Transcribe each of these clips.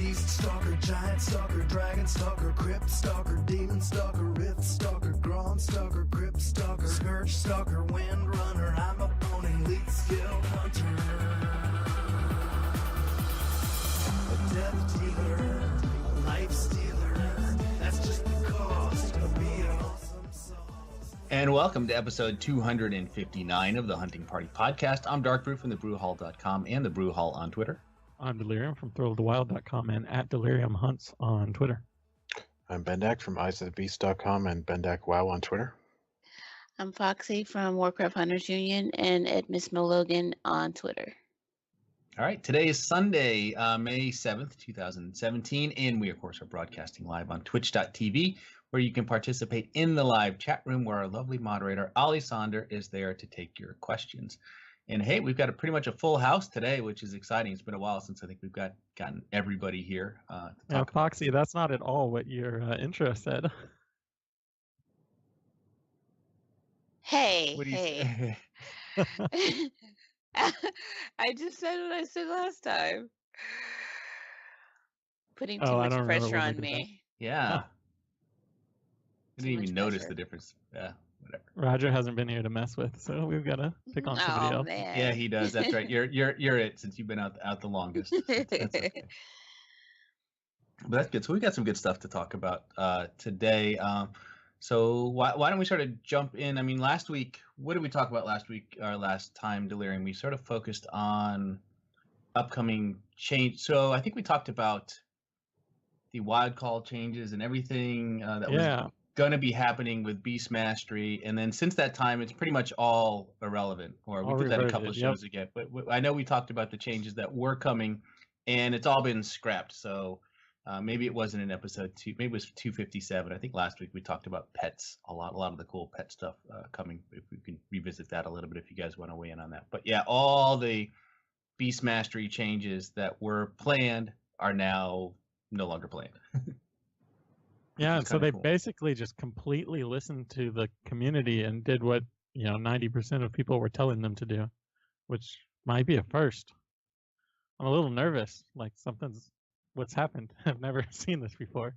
beast stalker, giant stalker, dragon stalker, crypt stalker, demon stalker, rift stalker, Gron stalker, crypt stalker, scourge stalker, wind runner. I'm a pony, elite skill hunter, a death dealer, a life stealer. That's just the cost of being awesome sauce. And welcome to episode 259 of the Hunting Party Podcast. I'm Darkbrew from thebrewhall.com and the Brew Hall on Twitter. I'm Delirium from thrillofthewild.com and at Delirium Hunts on Twitter. I'm Bendak from eyesofthebeast.com and Bendak Wow on Twitter. I'm Foxy from Warcraft Hunters Union and at Miss Logan on Twitter. All right, today is Sunday, May 7th, 2017, and we, of course, are broadcasting live on twitch.tv, where you can participate in the live chat room where our lovely moderator, Ali Sonder, is there to take your questions. And hey, we've got pretty much a full house today, which is exciting. It's been a while since I think we've gotten everybody here to talk. Foxy, that's not at all what your intro said. Hey, What do you say? I just said what I said last time. Putting too I much don't remember pressure when we on did me. Yeah. I Too didn't much even notice pressure. the difference. Yeah, whatever. Roger hasn't been here to mess with, so we've got to pick on somebody Oh else. man. Yeah, he does. That's right. You're it since you've been out the longest. That's okay. But that's good. So we got some good stuff to talk about today. So why don't we sort of jump in? I mean, last week, what did we talk about last week? Or last time, Delirium? We sort of focused on upcoming change. So I think we talked about the wild call changes and everything that was going to be happening with Beast Mastery. And then since that time, it's pretty much all irrelevant. Or we did that a couple of shows ago. But I know we talked about the changes that were coming, and it's all been scrapped. So maybe it wasn't in episode 2. Maybe it was 257. I think last week we talked about pets, a lot of the cool pet stuff coming. If we can revisit that a little bit, if you guys want to weigh in on that. But yeah, all the Beast Mastery changes that were planned are now no longer planned. Yeah, and so they cool. basically just completely listened to the community and did what 90% of people were telling them to do, which might be a first. I'm a little nervous, like what's happened. I've never seen this before.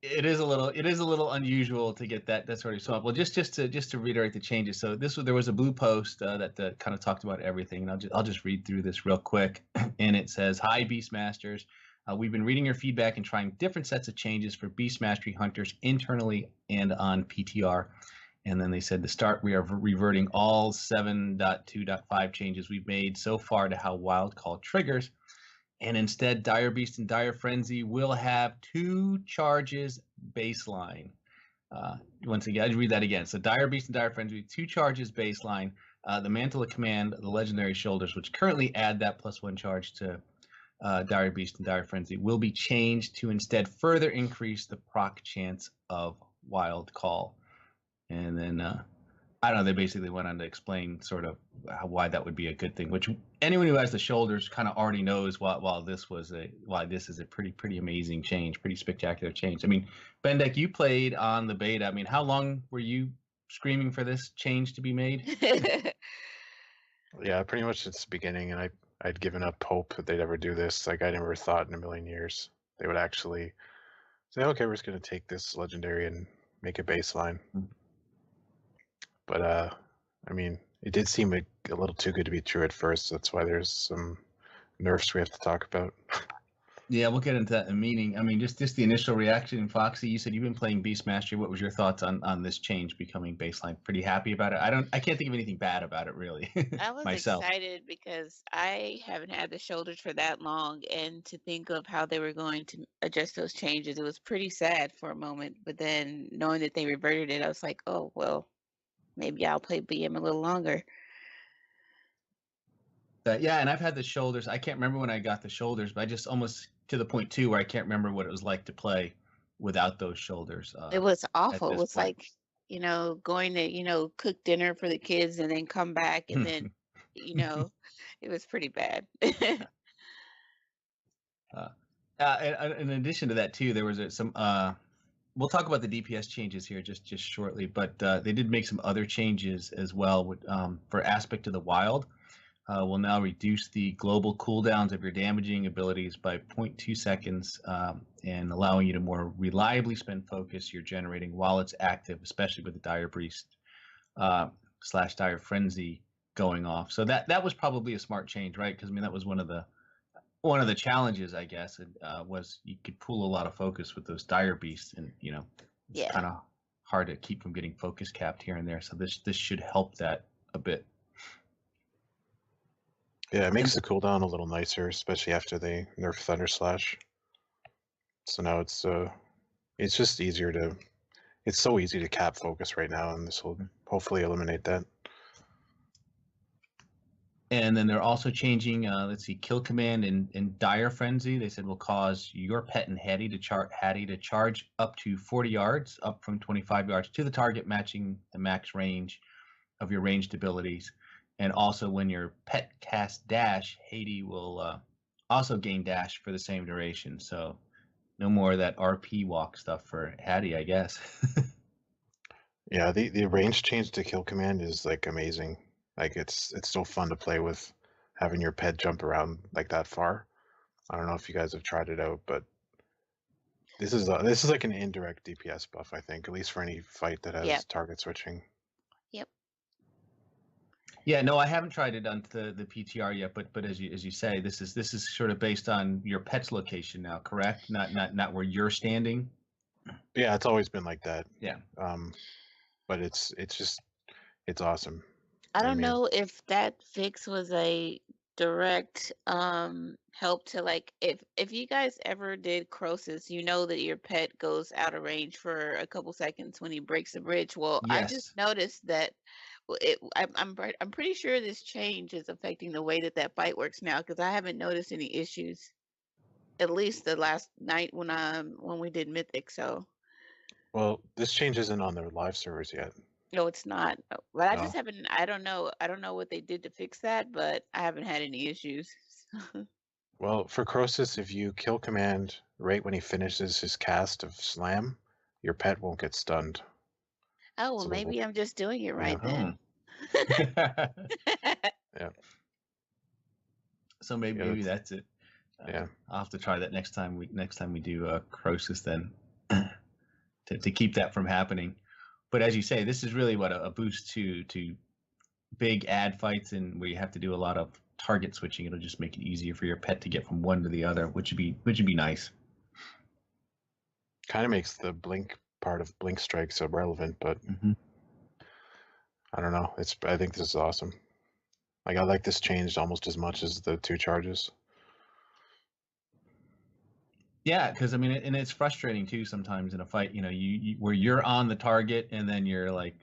It is a little unusual to get that sort of swap. Well, just to reiterate the changes. So there was a blue post that kind of talked about everything, and I'll just read through this real quick. And it says, "Hi, Beastmasters. We've been reading your feedback and trying different sets of changes for Beast Mastery hunters internally and on PTR." And then they said to start, we are reverting all 7.2.5 changes we've made so far to how wild call triggers. And instead, Dire Beast and Dire Frenzy will have 2 charges baseline. Once again, I'd read that again. So Dire Beast and Dire Frenzy, 2 charges baseline. The Mantle of Command, the Legendary Shoulders, which currently add that +1 charge to Dire Beast and Dire Frenzy, will be changed to instead further increase the proc chance of Wild Call. And then, I don't know, they basically went on to explain sort of why that would be a good thing, which anyone who has the shoulders kind of already knows why this is a pretty amazing change, pretty spectacular change. I mean, Bendak, you played on the beta. I mean, how long were you screaming for this change to be made? Yeah, pretty much since the beginning, and I'd given up hope that they'd ever do this. Like, I never thought in a million years they would actually say, okay, we're just going to take this legendary and make a baseline. But, I mean, it did seem a little too good to be true at first. That's why there's some nerfs we have to talk about. Yeah, we'll get into that in a meeting. I mean, just the initial reaction. Foxy, you said you've been playing Beast Mastery. What was your thoughts on this change becoming baseline? Pretty happy about it? I can't think of anything bad about it, really. I was myself. excited because I haven't had the shoulders for that long, and to think of how they were going to adjust those changes, it was pretty sad for a moment. But then knowing that they reverted it, I was like, oh, well, maybe I'll play BM a little longer. Yeah, and I've had the shoulders. I can't remember when I got the shoulders, but I just almost to the point too where I can't remember what it was like to play without those shoulders. It was awful. It this was point. like, going to, cook dinner for the kids and then come back and then, it was pretty bad. And in addition to that too, there was some. We'll talk about the DPS changes here just shortly, but they did make some other changes as well for Aspect of the Wild. will now reduce the global cooldowns of your damaging abilities by 0.2 seconds and allowing you to more reliably spend focus you're generating while it's active, especially with the Dire Beast / Dire Frenzy going off. So that was probably a smart change, right? Because I mean that was one of the challenges, I guess, was you could pull a lot of focus with those Dire Beasts, and it's Yeah. kind of hard to keep from getting focus capped here and there. So this should help that a bit. Yeah, it makes the cooldown a little nicer, especially after they nerf Thunder Slash. So now it's just easier to. It's so easy to cap focus right now, and this will hopefully eliminate that. And then they're also changing, let's see, Kill Command and Dire Frenzy. They said will cause your pet and Hattie to charge up to 40 yards, up from 25 yards to the target, matching the max range of your ranged abilities. And also when your pet casts Dash, Hattie will also gain Dash for the same duration. So no more of that RP walk stuff for Hattie, I guess. Yeah, the range change to Kill Command is like amazing. Like it's so fun to play with, having your pet jump around like that far. I don't know if you guys have tried it out, but this is like an indirect DPS buff, I think, at least for any fight that has target switching. Yep. Yeah, no, I haven't tried it on the PTR yet, but as you say, this is sort of based on your pet's location now, correct? Not where you're standing. Yeah, it's always been like that. Yeah. But it's awesome. I don't know if that fix was a direct help to, like, if you guys ever did Crosis, you know that your pet goes out of range for a couple seconds when he breaks the bridge. Well, I just noticed that I'm pretty sure this change is affecting the way that fight works now, because I haven't noticed any issues, at least the last night when we did Mythic. So well, this change isn't on the live servers yet. no, it's not. But I just haven't. I don't know what they did to fix that, but I haven't had any issues. Well, for Crosis, if you Kill Command right when he finishes his cast of Slam, your pet won't get stunned. Oh, well, maybe I'm just doing it right then. Yeah. So maybe that's it. Yeah. I'll have to try that next time we do Crosis then, to keep that from happening. But as you say, this is really what a boost to big ad fights, and where you have to do a lot of target switching. It'll just make it easier for your pet to get from one to the other, which would be nice. Kind of makes the blink part of blink strikes irrelevant, but I don't know. I think this is awesome. Like, I like this change almost as much as the 2 charges. Yeah, because I mean, and it's frustrating too sometimes in a fight. You where you're on the target and then you're like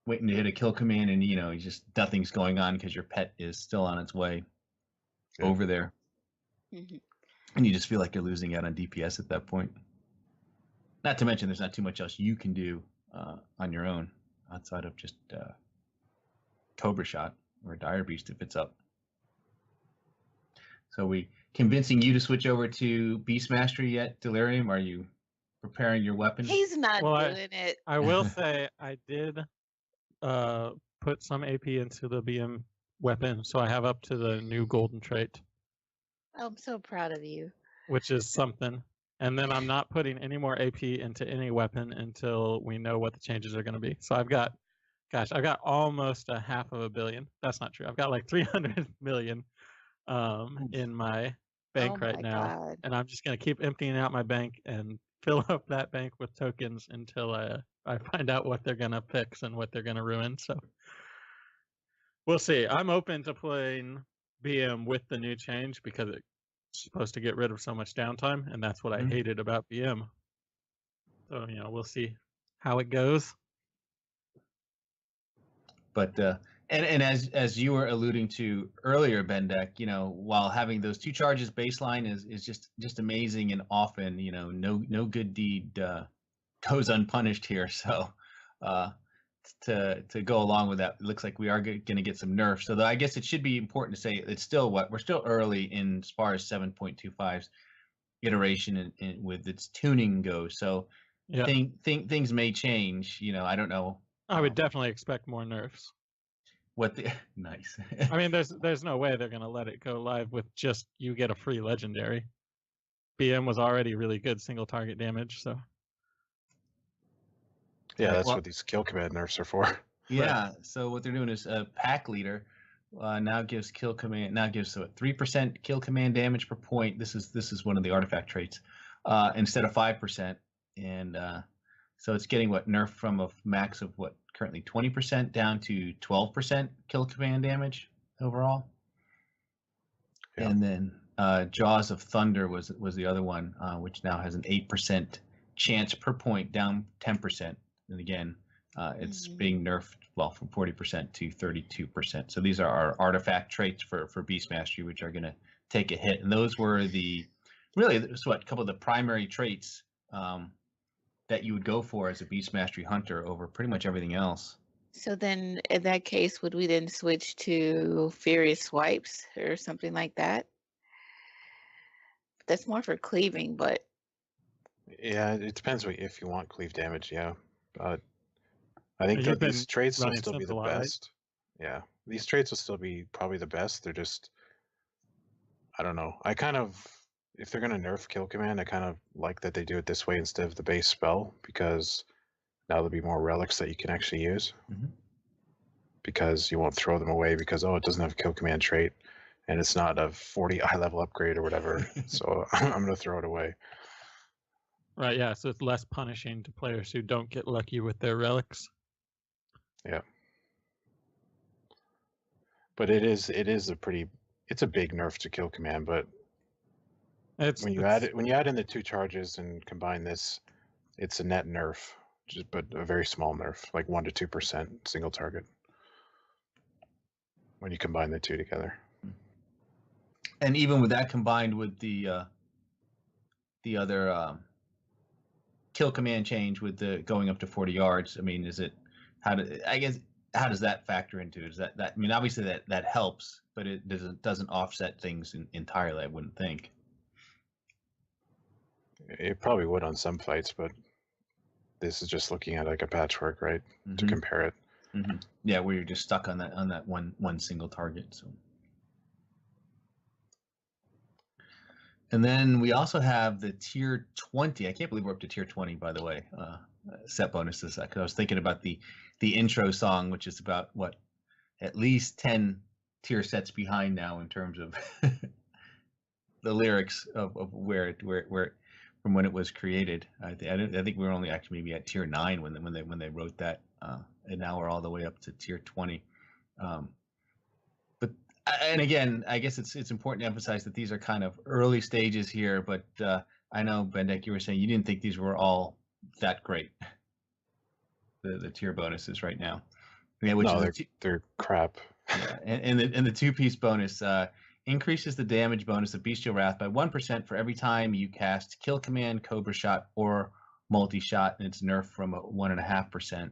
waiting to hit a kill command, and just nothing's going on because your pet is still on its way over there, and you just feel like you're losing out on DPS at that point. Not to mention, there's not too much else you can do on your own outside of just Cobra Shot or Dire Beast if it's up. So we convincing you to switch over to Beast Mastery yet, Delirium? Are you preparing your weapon? He's not doing it. I will say I did put some AP into the BM weapon, so I have up to the new golden trait. I'm so proud of you. Which is something. And then I'm not putting any more AP into any weapon until we know what the changes are going to be. So I've got almost a $500 million. That's not true. I've got like 300 million in my bank right now. God. And I'm just going to keep emptying out my bank and fill up that bank with tokens until I find out what they're going to fix and what they're going to ruin. So we'll see. I'm open to playing BM with the new change because it's supposed to get rid of so much downtime, and that's what I hated about BM. So, we'll see how it goes. But and as you were alluding to earlier, Bendak, while having those 2 charges baseline is just amazing, and often, no good deed goes unpunished here. So to go along with that, it looks like we are going to get some nerfs. So I guess it should be important to say it's still we're still early in as far as 7.25's iteration and with its tuning goes. So things may change. I don't know. I would definitely expect more nerfs. what the nice. I mean, there's no way they're gonna let it go live with just you get a free legendary. BM was already really good single target damage, so Yeah, Right, that's well- what these kill command nerfs are for. Yeah. So what they're doing is pack leader now gives 3% kill command damage per point. This is one of the artifact traits instead of 5%, and so it's getting nerfed from a max of currently 20% down to 12% kill command damage overall. Yeah. And then Jaws of Thunder was the other one, which now has an 8% chance per point, down 10%. And again, it's being nerfed from 40% to 32%. So these are our artifact traits for Beast Mastery, which are going to take a hit. And those were a couple of the primary traits that you would go for as a Beast Mastery hunter over pretty much everything else. So then, in that case, would we then switch to Furious Swipes or something like that? That's more for cleaving, but Yeah, it depends if you want cleave damage. Yeah, but I think You've that these been traits will running still be Synth the a lot, right? best. Yeah, these traits will still be probably the best. They're just, I don't know. If they're gonna nerf kill command, I kind of like that they do it this way instead of the base spell, because now there'll be more relics that you can actually use. Mhm. Because you won't throw them away because it doesn't have a kill command trait, and it's not a 40 high level upgrade or whatever. So I'm gonna throw it away. right, yeah. So it's less punishing to players who don't get lucky with their relics. Yeah. But it's a big nerf to kill command, but when you add in the 2 charges and combine this, it's a net nerf, but a very small nerf, like 1 to 2% single target. When you combine the 2 together. And even with that combined with the other kill command change with the going up to 40 yards, I mean, how does that factor into it? Is that I mean, obviously that helps, but it doesn't offset things entirely, I wouldn't think. It probably would on some fights, but this is just looking at like a patchwork, right? To compare it. Mm-hmm. Yeah, where you're just stuck on that one single target. So, and then we also have the tier 20. I can't believe we're up to tier 20, by the way. Set bonuses. Because I was thinking about the intro song, which is about at least 10 tier sets behind now in terms of the lyrics of where from when it was created. I think we were only actually maybe at tier 9 when they wrote that, and now we're all the way up to tier 20. And again, I guess it's important to emphasize that these are kind of early stages here. But I know, Bendak, you were saying you didn't think these were all that great. The tier bonuses right now. Yeah, they're crap. Yeah, and the 2-piece bonus increases the damage bonus of Bestial Wrath by 1% for every time you cast Kill Command, Cobra Shot, or Multi-Shot, and it's nerfed from a 1.5%.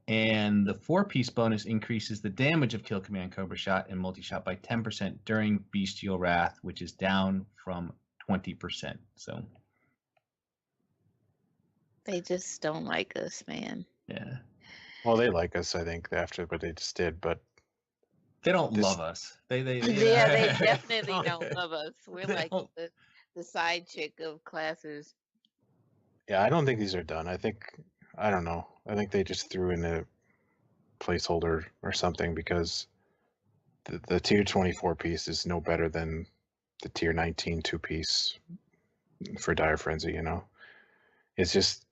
And the 4-piece bonus increases the damage of Kill Command, Cobra Shot, and Multi-Shot by 10% during Bestial Wrath, which is down from 20%. So they just don't like us, man. yeah. Well, they like us, I think, after what they just did, but they don't love us. They yeah, they definitely don't love us. We're like the side chick of classes. Yeah, I don't think these are done. I don't know. I think they just threw in a placeholder or something, because the tier 24 piece is no better than the tier 19 2-piece for Dire Frenzy, you know? It's just,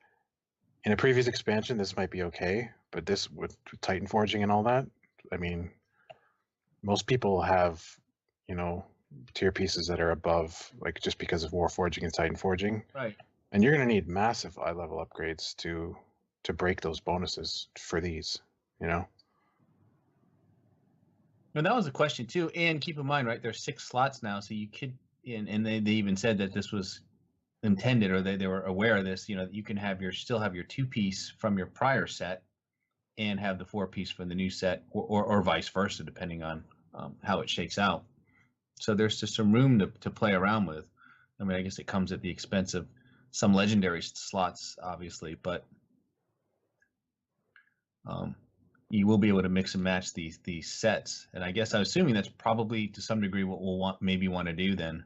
in a previous expansion, this might be okay, but this with Titan Forging and all that, I mean, most people have, you know, tier pieces that are above, like just because of War Forging and Titan Forging. Right. And you're going to need massive eye level upgrades to break those bonuses for these, you know? And that was a question too. And keep in mind, right, there's 6 slots now, so you could, and they even said that this was intended, or they were aware of this, you know, you can still have your 2-piece from your prior set and have the 4-piece from the new set, or vice versa, depending on how it shakes out. So there's just some room to play around with. I mean, I guess it comes at the expense of some legendary slots, obviously, but you will be able to mix and match these sets. And I guess I'm assuming that's probably to some degree what we'll want to do then.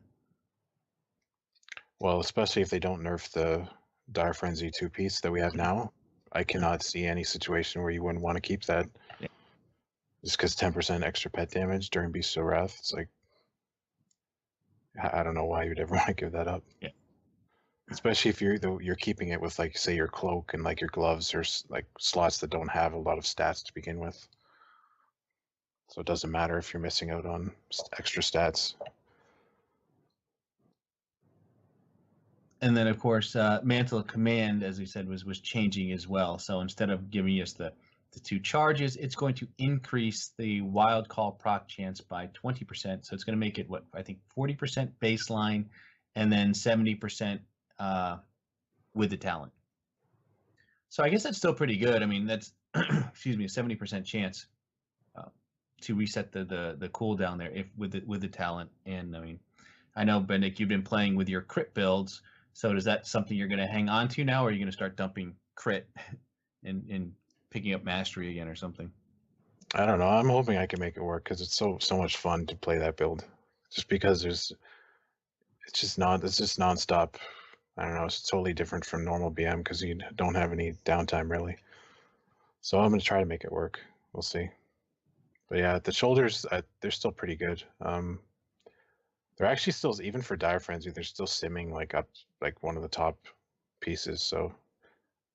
Well, especially if they don't nerf the Dire Frenzy 2-piece that we have now, I cannot see any situation where you wouldn't want to keep that. Yeah. Just because 10% extra pet damage during Beast of Wrath, it's like, I don't know why you'd ever want to give that up. Yeah. Especially if you're keeping it with, like, say, your cloak and like your gloves, or like slots that don't have a lot of stats to begin with. So it doesn't matter if you're missing out on extra stats. And then, of course, Mantle of Command, as we said, was changing as well. So instead of giving us the 2 charges, it's going to increase the wild call proc chance by 20%. So it's going to make it, what, I think 40% baseline, and then 70% with the talent. So I guess that's still pretty good. I mean, that's excuse me, a 70% chance to reset the cooldown there if with the talent. And I mean, I know, Bendak, you've been playing with your crit builds. So is that something you're going to hang on to now, or are you going to start dumping crit and picking up mastery again or something? I don't know. I'm hoping I can make it work because it's so much fun to play that build. Just because it's just nonstop. I don't know. It's totally different from normal BM because you don't have any downtime really. So I'm going to try to make it work. We'll see. But yeah, the shoulders, they're still pretty good. They're actually still, even for Dire Frenzy, they're still simming like up like one of the top pieces. So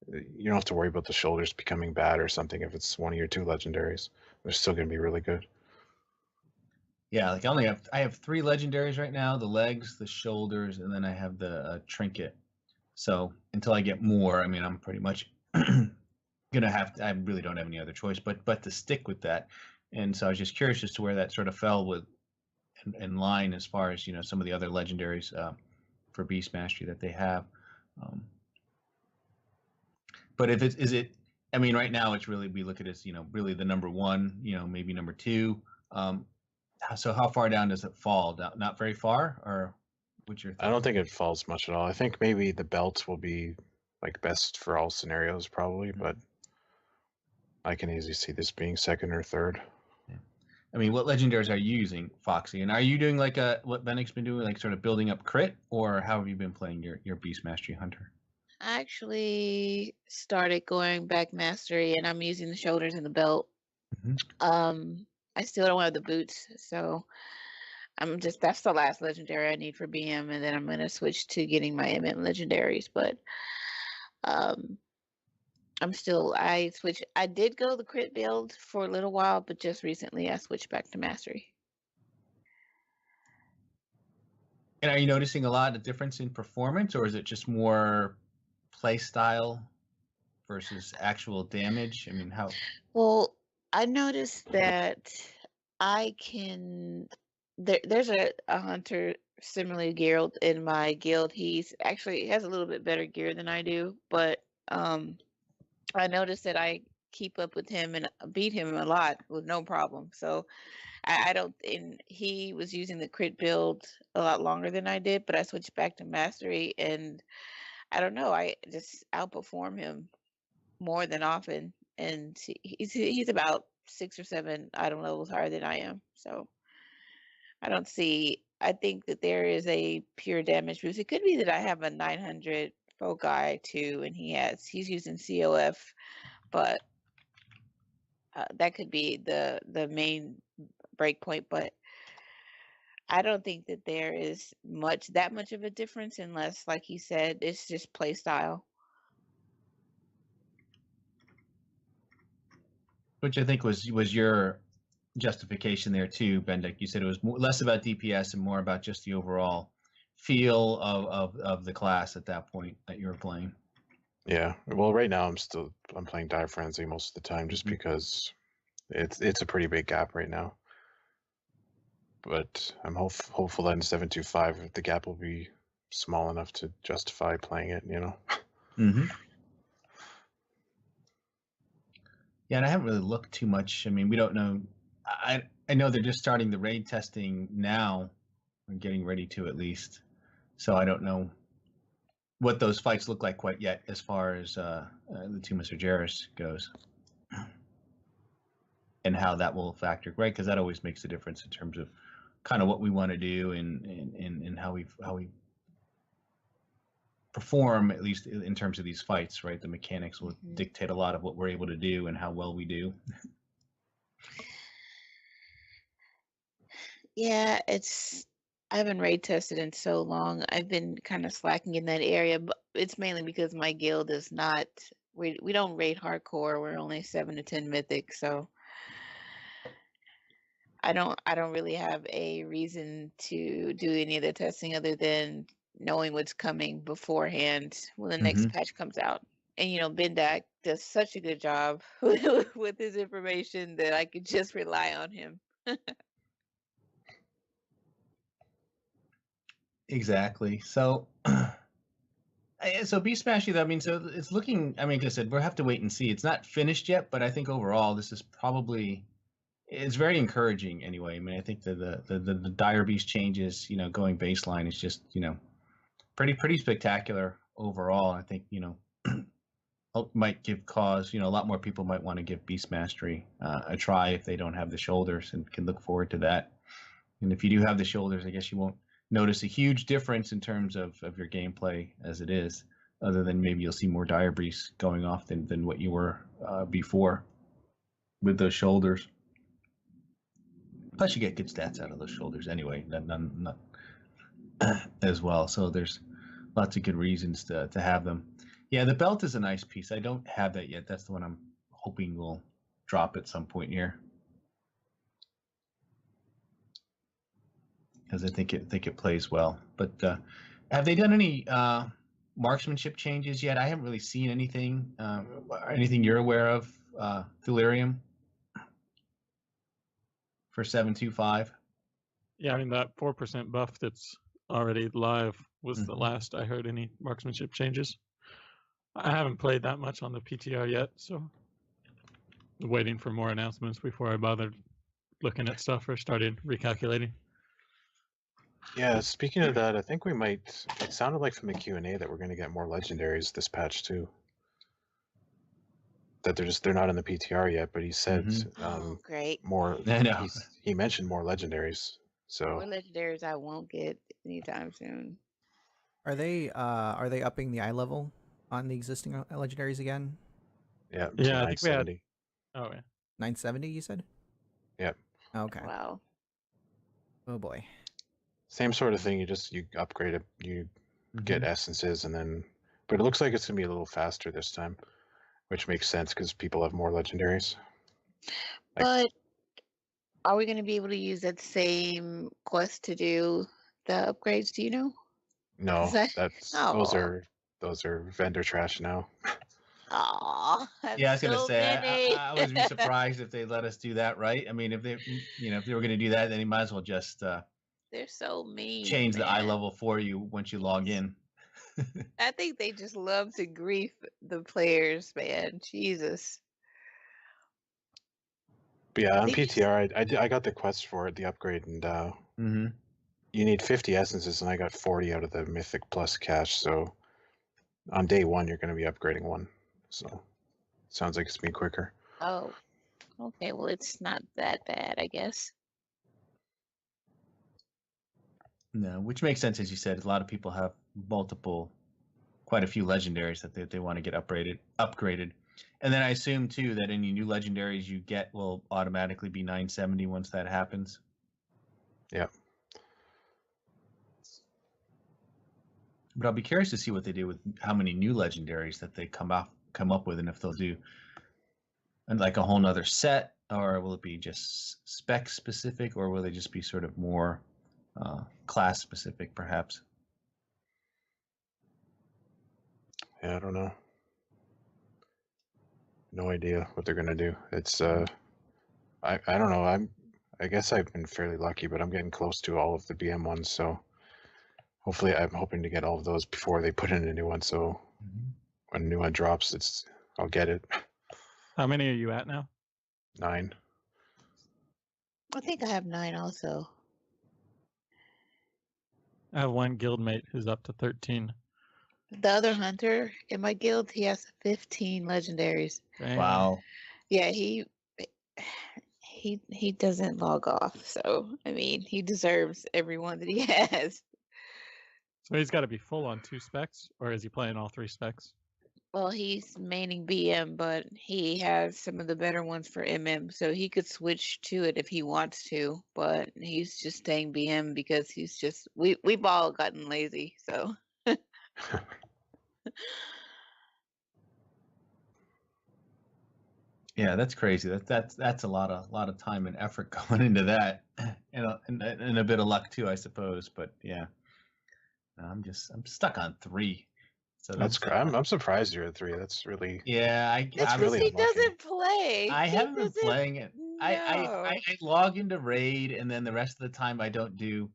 you don't have to worry about the shoulders becoming bad or something if it's one of your 2 legendaries. They're still going to be really good. Yeah, like I have 3 legendaries right now: the legs, the shoulders, and then I have the trinket. So until I get more, I mean, I'm pretty much gonna have to. I really don't have any other choice but to stick with that. And so I was just curious as to where that sort of fell with in line as far as, you know, some of the other legendaries for Beast Mastery that they have. But if is it, I mean, right now it's really, we look at it as, you know, really the number 1, you know, maybe number 2. So how far down does it fall? Not very far, or what's your I don't think it falls much at all. I think maybe the belt will be like best for all scenarios probably, but I can easily see this being 2nd or 3rd. I mean, what legendaries are you using, Foxy? And are you doing like what Bendak's been doing, like sort of building up crit, or how have you been playing your Beast Mastery Hunter? I actually started going back mastery, and I'm using the shoulders and the belt. I still don't have the boots, so that's the last legendary I need for BM, and then I'm gonna switch to getting my MM legendaries. But I did go the crit build for a little while, but just recently I switched back to mastery. And are you noticing a lot of difference in performance, or is it just more play style versus actual damage? I mean, how? Well, I noticed that I can. There's a hunter similarly geared in my guild. He has a little bit better gear than I do, but I noticed that I keep up with him and beat him a lot with no problem. So I don't. And he was using the crit build a lot longer than I did, but I switched back to mastery, and I don't know. I just outperform him more than often, and he's about 6 or 7 item levels higher than I am. So I think that there is a pure damage boost. It could be that I have a 900 guy too, and he's using COF, but that could be the main breakpoint. But I don't think that there is that much of a difference, unless, like he said, it's just play style. Which I think was your justification there too, Bendak. You said it was less about DPS and more about just the overall feel of the class at that point that you were playing. Yeah, well, right now I'm playing Dire Frenzy most of the time just because it's a pretty big gap right now. But I'm hopeful that in 7.2.5 the gap will be small enough to justify playing it, you know. Yeah, and I haven't really looked too much. I mean, we don't know. I know they're just starting the raid testing now, or getting ready to at least. So I don't know what those fights look like quite yet, as far as the two Mr. Jarrus goes. and how that will factor, right? Because that always makes a difference in terms of kind of what we want to do and how we perform, at least in terms of these fights, right? The mechanics will dictate a lot of what we're able to do and how well we do. Yeah, I haven't raid tested in so long. I've been kind of slacking in that area, but it's mainly because my guild is not. We don't raid hardcore. We're only 7 to 10 mythic, so I don't really have a reason to do any of the testing other than knowing what's coming beforehand when the next patch comes out. And Bendak does such a good job with his information that I could just rely on him. Exactly. So, so Beast Smash, I mean, so it's looking. I mean, like I said, we'll have to wait and see. It's not finished yet, but I think overall, this is probably. It's very encouraging anyway. I mean, I think the Dire Beast changes, going baseline is just, pretty spectacular overall. I think, might give cause, a lot more people might want to give Beast Mastery a try if they don't have the shoulders and can look forward to that. And if you do have the shoulders, I guess you won't notice a huge difference in terms of your gameplay as it is, other than maybe you'll see more Dire Beasts going off than what you were before with those shoulders. Plus, you get good stats out of those shoulders anyway, not as well. So there's lots of good reasons to have them. Yeah, the belt is a nice piece. I don't have that yet. That's the one I'm hoping will drop at some point here, because I think it plays well. But have they done any marksmanship changes yet? I haven't really seen anything. Anything you're aware of, Delirium? For 725. Yeah, I mean that 4% buff that's already live was the last I heard any marksmanship changes. I haven't played that much on the PTR yet, so waiting for more announcements before I bothered looking at stuff or started recalculating. Yeah, speaking of that, I think we might. It sounded like from the Q&A that we're going to get more legendaries this patch too. That they're not in the PTR yet, but he said Great. more. I know. He mentioned more legendaries. So More legendaries I won't get anytime soon. Are they upping the eye level on the existing legendaries again? yeah, Yeah, I think we had. 970. Oh yeah. 970, you said? Yep. Okay. Wow. Oh boy. Same sort of thing. You upgrade it. You get essences, and then. But it looks like it's gonna be a little faster this time, which makes sense because people have more legendaries. But are we going to be able to use that same quest to do the upgrades? Do you know? No, Aw. those are vendor trash now. Aw, Yeah, I was gonna so say many. I wouldn't be surprised if they let us do that, right? I mean, if they were gonna do that, then you might as well just They're so mean. change the eye man. level for you once you log in. I think they just love to grief the players, man. Jesus. But yeah, on They just- PTR, I got the quest for it, the upgrade, and you need 50 essences, and I got 40 out of the Mythic Plus cache. So on day one, you're going to be upgrading one. So sounds like it's been quicker. Oh, okay. Well, it's not that bad, I guess. No, which makes sense, as you said. A lot of people have quite a few legendaries that they want to get upgraded. And then I assume too that any new legendaries you get will automatically be 970 once that happens. Yeah. But I'll be curious to see what they do with how many new legendaries that they come up with, and if they'll do like a whole nother set, or will it be just spec specific, or will they just be sort of more class specific, perhaps? Yeah, I don't know. No idea what they're gonna do. It's I don't know. I guess I've been fairly lucky, but I'm getting close to all of the BM ones, so hopefully I'm hoping to get all of those before they put in a new one. So when a new one drops, I'll get it. How many are you at now? 9. I think I have 9 also. I have one guildmate who's up to 13. The other hunter in my guild, he has 15 legendaries. Dang. Wow. Yeah, he he doesn't log off, so I mean he deserves everyone that he has. So he's got to be full on 2 specs, or is he playing all 3 specs? Well, he's maining BM, but he has some of the better ones for MM, so he could switch to it if he wants to. But he's just staying BM because we've all gotten lazy. So Yeah, that's crazy. That's a lot of time and effort going into that, and a bit of luck too, I suppose. But yeah, I'm stuck on 3. So I'm surprised you're at 3. That's really yeah. That's because really he unlucky. doesn't play. I He haven't been doesn't playing it. I know. log into raid, and then the rest of the time I don't do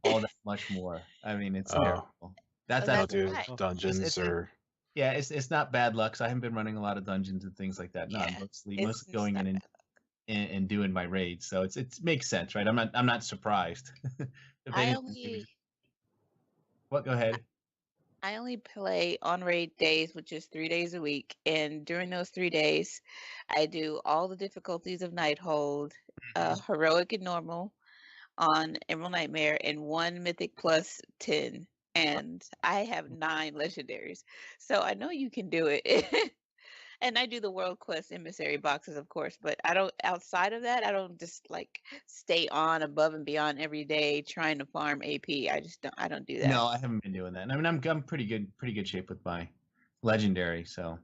all that much more. I mean, it's Oh. terrible. That's Well, I'll that's do why. dungeons It's- or yeah. It's not bad luck. So I haven't been running a lot of dungeons and things like that. No, I'm Yeah, mostly it's going not in bad. and doing my raids. So it makes sense, right? I'm not surprised. If I anything, maybe- only What? Go ahead. I only play on raid days, which is 3 days a week. And during those 3 days, I do all the difficulties of Nighthold, heroic and normal on Emerald Nightmare, and 1 mythic plus 10. And I have 9 legendaries. So I know you can do it. And I do the World Quest emissary boxes, of course, but I don't, outside of that, I don't just like stay on above and beyond every day trying to farm AP. I don't do that. No, I haven't been doing that. I mean, I'm pretty good shape with my legendary. So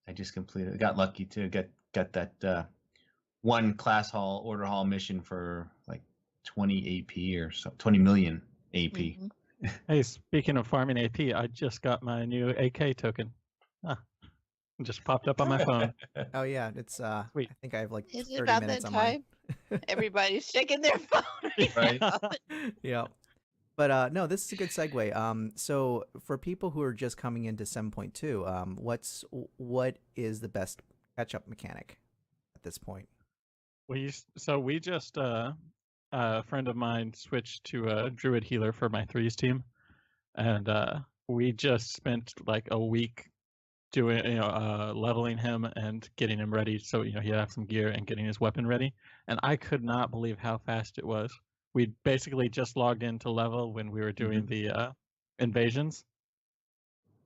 I just got lucky to get that 1 class hall order hall mission for like 20 AP or so, 20 million AP. Mhm. Hey, speaking of farming AP, I just got my new AK token. It just popped up on my phone. Oh yeah, it's Sweet. I think I have like Is 30 it about minutes that on mine. time? Everybody's checking their phone right Right. now. Yeah. But no, this is a good segue. So for people who are just coming into 7.2, what is the best catch-up mechanic at this point? We just a friend of mine switched to a druid healer for my 3s team, and we just spent like a week doing leveling him and getting him ready so he'd have some gear and getting his weapon ready. And I could not believe how fast it was. We basically just logged into level when we were doing the invasions,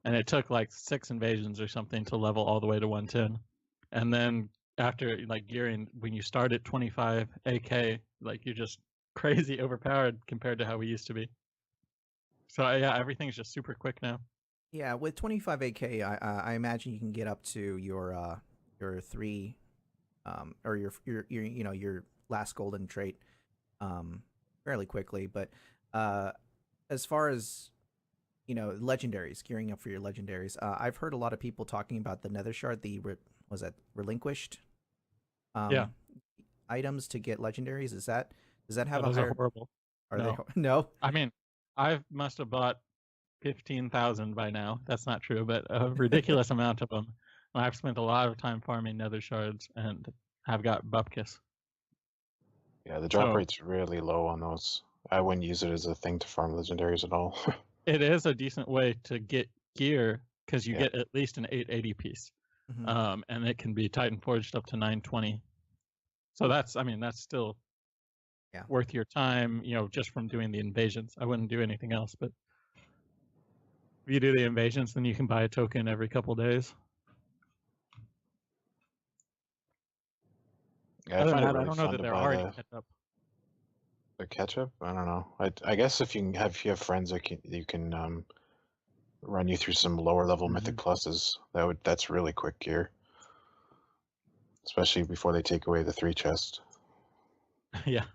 and it took like 6 invasions or something to level all the way to 110. And then after like gearing, when you start at 25 AK, like you're just crazy overpowered compared to how we used to be. So yeah, everything's just super quick now. Yeah, with 25 AK, I imagine you can get up to your 3 or your last golden trait fairly quickly. But as far as legendaries, gearing up for your legendaries, I've heard a lot of people talking about the Nether Shard, was that relinquished Yeah. items to get legendaries. Does that have Those a are higher? horrible. Are No. they no? I mean, I must have bought 15,000 by now. That's not true, but a ridiculous amount of them. I've spent a lot of time farming nether shards and have got bupkis. yeah, the drop So- rate's really low on those. I wouldn't use it as a thing to farm legendaries at all. It is a decent way to get gear because you Yeah. get at least an 880 piece, Mhm. and it can be Titan forged up to 920. So that's still Yeah. worth your time, just from doing the invasions. I wouldn't do anything else, but if you do the invasions, then you can buy a token every couple days. Yeah, I Other find than it that, I really don't know fun that to they're buy already the, catch up. the ketchup. I don't know. I guess if you have friends that you can run you through some lower level mythic pluses, that's really quick gear. Especially before they take away the 3 chest. Yeah.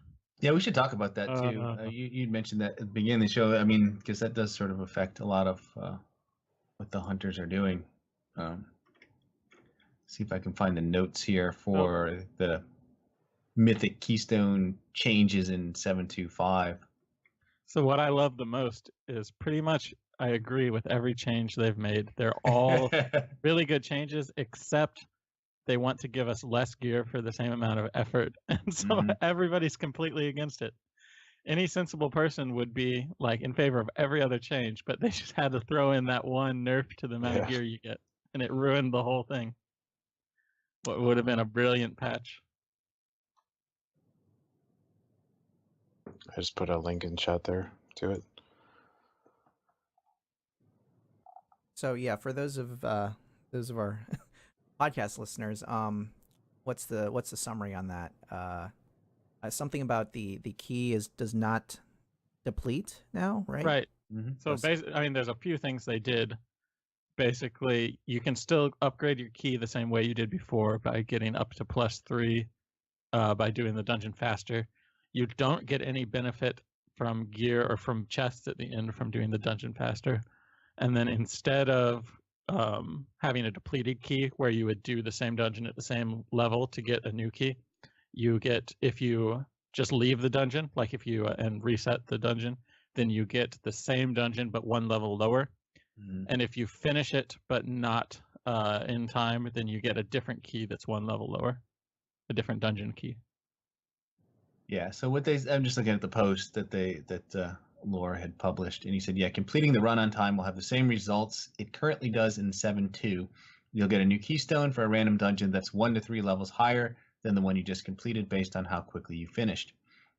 Yeah, we should talk about that too. You mentioned that at the beginning of the show. I mean, because that does sort of affect a lot of what the hunters are doing. See if I can find the notes here for the mythic keystone changes in 7.2.5. So what I love the most is pretty much I agree with every change they've made. They're all really good changes, except they want to give us less gear for the same amount of effort. And so everybody's completely against it. Any sensible person would be like in favor of every other change, but they just had to throw in that one nerf to the amount of gear you get, and it ruined the whole thing. What would have been a brilliant patch. I just put a link in chat there to it. So yeah, for those of our podcast listeners, what's the summary on that? Something about the key does not deplete now, right? Right. Mm-hmm. So basically, I mean, there's a few things they did. Basically, you can still upgrade your key the same way you did before by getting up to +3 by doing the dungeon faster. You don't get any benefit from gear or from chests at the end from doing the dungeon faster. And then instead of having a depleted key where you would do the same dungeon at the same level to get a new key, you get, if you just leave the dungeon, like if you and reset the dungeon, then you get the same dungeon but one level lower. Mm-hmm. And if you finish it but not in time, then you get a different key that's one level lower, a different dungeon key. Yeah. So I'm just looking at the post that Laura had published, and he said, yeah, completing the run on time will have the same results it currently does in 7.2. You'll get a new keystone for a random dungeon that's 1 to 3 levels higher than the one you just completed based on how quickly you finished.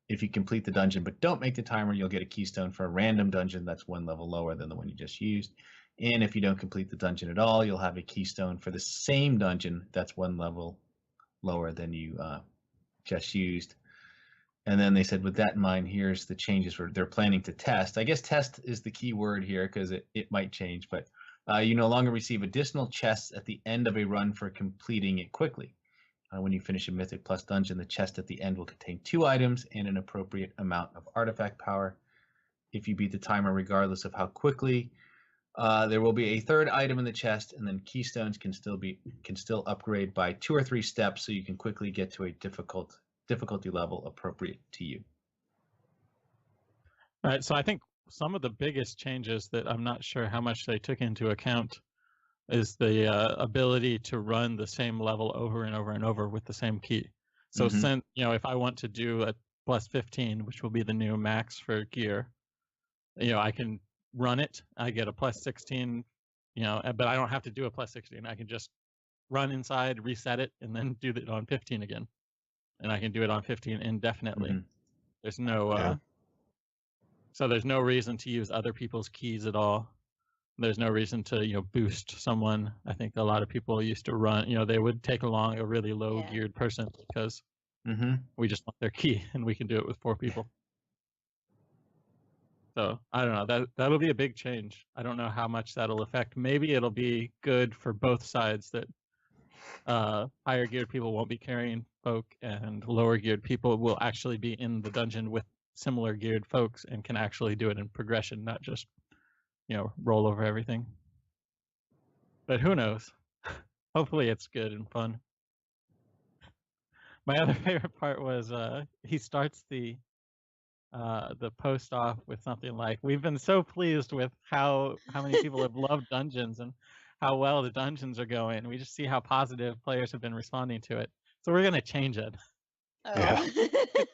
If you complete the dungeon but don't make the timer, you'll get a keystone for a random dungeon that's 1 level lower than the one you just used. And if you don't complete the dungeon at all, you'll have a keystone for the same dungeon that's 1 level lower than you just used. And then they said, with that in mind, here's the changes they're planning to test. I guess test is the key word here because it might change, but you no longer receive additional chests at the end of a run for completing it quickly. When you finish a Mythic Plus dungeon, the chest at the end will contain 2 items and an appropriate amount of artifact power. If you beat the timer, regardless of how quickly, there will be a 3rd item in the chest, and then keystones can still upgrade by 2 or 3 steps, so you can quickly get to a difficulty level appropriate to you. All right, so I think some of the biggest changes that I'm not sure how much they took into account is the ability to run the same level over and over and over with the same key. So since, if I want to do a +15, which will be the new max for gear, I can run it. I get a +16, but I don't have to do a +16. I can just run inside, reset it, and then do it on 15 again. And I can do it on 15 indefinitely. Mm-hmm. There's no, so there's no reason to use other people's keys at all. There's no reason to, boost someone. I think a lot of people used to run, they would take along a really low geared person because we just want their key and we can do it with 4 people. So I don't know, that'll be a big change. I don't know how much that'll affect. Maybe it'll be good for both sides that higher geared people won't be carrying folk and lower geared people will actually be in the dungeon with similar geared folks and can actually do it in progression, not just roll over everything. But who knows? Hopefully it's good and fun. My other favorite part was he starts the post off with something like, "We've been so pleased with how many people have loved dungeons and how well the dungeons are going. We just see how positive players have been responding to it. So we're gonna change it." Yeah.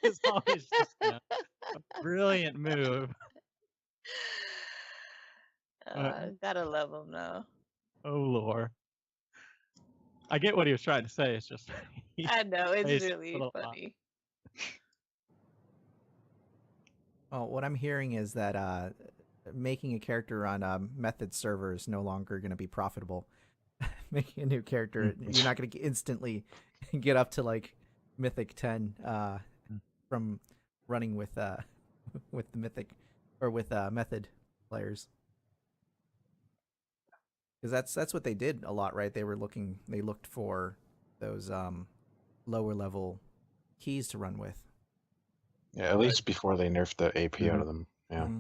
It's always just a brilliant move. Gotta love him though. Oh Lord. I get what he was trying to say. It's just I know, it's plays really a little funny. Well, what I'm hearing is that making a character on method server is no longer going to be profitable. Making a new character, you're not going to instantly get up to like Mythic 10 from running with the Mythic or with method players. Because that's what they did a lot, right? They looked for those lower level keys to run with. Yeah, at least before they nerfed the AP out of them. Yeah. Mm-hmm.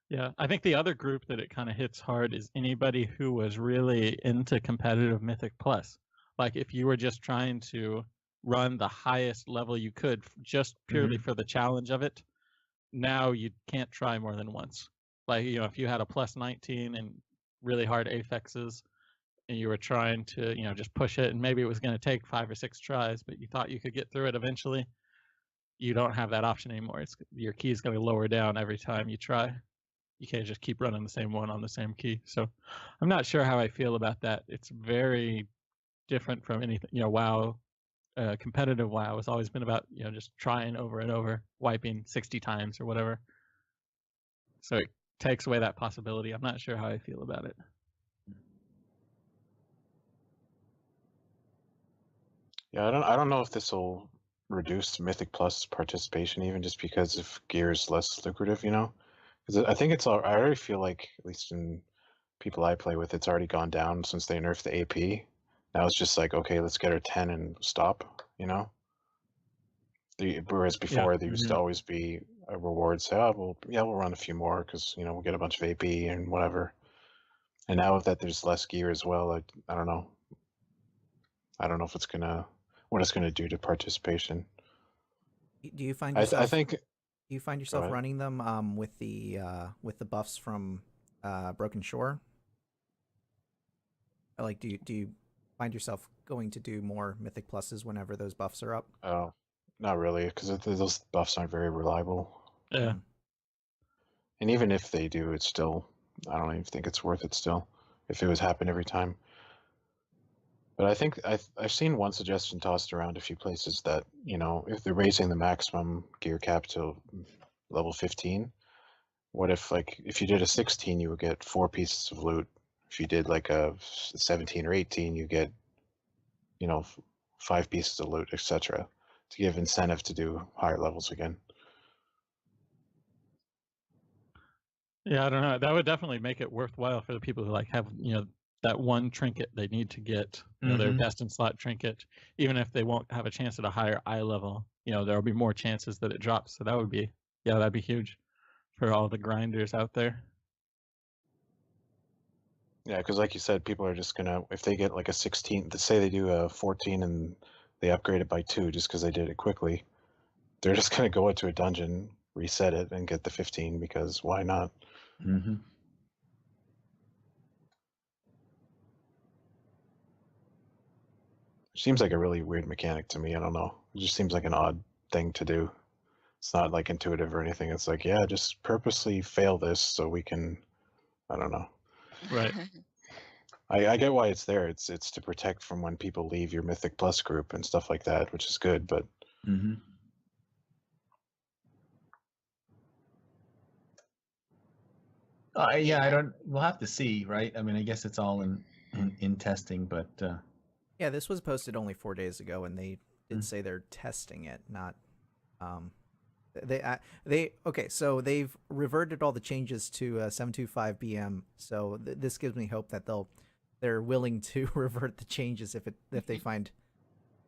Yeah, I think the other group that it kind of hits hard is anybody who was really into competitive Mythic Plus. Like if you were just trying to run the highest level you could just purely for the challenge of it, now you can't try more than once. Like, if you had a +19 and really hard affixes and you were trying to, just push it and maybe it was going to take 5 or 6 tries, but you thought you could get through it eventually, you don't have that option anymore. Your key is going to lower down every time you try. You can't just keep running the same one on the same key. So I'm not sure how I feel about that. It's very different from anything, WoW competitive WoW has always been about just trying over and over, wiping 60 times or whatever. So it takes away that possibility. I'm not sure how I feel about it. Yeah, I don't know if this will reduce Mythic Plus participation, even just because if gear is less lucrative, Because I think I already feel like, at least in people I play with, it's already gone down since they nerfed the AP. Now it's just like, okay, let's get our 10 and stop, Whereas before there used to always be a reward, say, oh, we'll run a few more because, we'll get a bunch of AP and whatever. And now that there's less gear as well, I don't know. I don't know if what it's gonna do to participation. Do you find I yourself? think. Do you find yourself ahead. running them with the buffs from Broken Shore? Like, do you find yourself going to do more Mythic Pluses whenever those buffs are up? Oh, not really, because those buffs aren't very reliable. Yeah. And even if they do, it's still, I don't even think it's worth it still, if it was happen every time. But I think I've seen one suggestion tossed around a few places that, if they're raising the maximum gear cap to level 15, what if you did a 16, you would get 4 pieces of loot. If you did like a 17 or 18, you get, 5 pieces of loot, etc., to give incentive to do higher levels again. Yeah, I don't know. That would definitely make it worthwhile for the people who have, that one trinket they need to get, their destined slot trinket. Even if they won't have a chance at a higher eye level, there'll be more chances that it drops. So that'd be huge for all the grinders out there. Yeah, because like you said, people are just gonna, if they get like a 16, say they do a 14 and they upgrade it by 2 just because they did it quickly, they're just gonna go into a dungeon, reset it, and get the 15 because why not? Mm-hmm. Seems like a really weird mechanic to me. I don't know. It just seems like an odd thing to do. It's not like intuitive or anything. It's like, yeah, just purposely fail this so we can, I don't know. Right. I get why it's there. It's to protect from when people leave your Mythic Plus group and stuff like that, which is good, but yeah, we'll have to see, right? I mean, I guess it's all in testing, but Yeah, this was posted only 4 days ago, and they did say they're testing it, not. Okay, so they've reverted all the changes to 725 BM. So this gives me hope that they're willing to revert the changes if they find